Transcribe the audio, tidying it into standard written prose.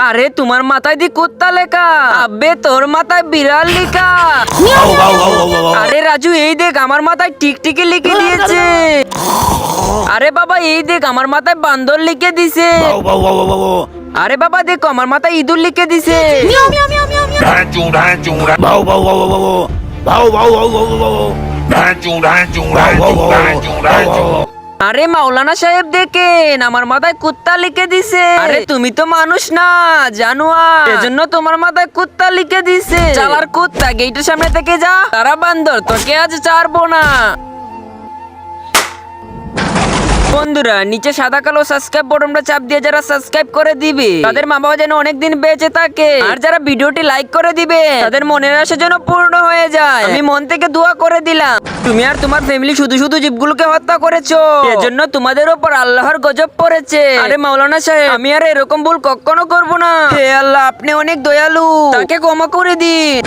আরে তোমার মাথায় দি কুত্তা লেখা, আব্বে তোর মাথায় বিড়াল লিখা। আরে রাজু এই দেখ আমার মাথায় টিকটিকি লিখে দিয়েছে। আরে বাবা এই দেখ আমার মাথায় বান্দর লিখে দিছে। আরে বাবা দেখো আমার মাথায় ইঁদুর লিখে দিছে। আরে মাওলানা সাহেব দেখেন আমার মাথায় কুত্তা লিখে দিছে। আরে তুমি তো মানুষ না জানোয়ার, এজন্য তোমার মাথায় কুত্তা লিখে দিছে। চালার কুত্তা গেটের সামনে থেকে যা, তারা বান্দর তোকে আজ ছাড়বো না। বন্ধুরা নিচে সাদা কালো সাবস্ক্রাইব বাটনটা চাপ দিয়ে যারা সাবস্ক্রাইব করে দিবে তাদের মা বাবা যেন অনেকদিন বেঁচে থাকে, আর যারা ভিডিওটি লাইক করে দিবে তাদের মনের আশা যেন পূর্ণ হয়ে যায়। আমি মন থেকে দোয়া করে দিলাম। তুমি আর তোমার ফ্যামিলি শুধু শুধু জীবগুলোকে হত্যা করেছো, এজন্য তোমাদের উপর আল্লাহর গজব পড়েছে। আরে মাওলানা সাহেব আমি আর এরকম ভুল কখনো করবো না। হে আল্লাহ আপনি অনেক দয়ালু, তাকে ক্ষমা করে দিন।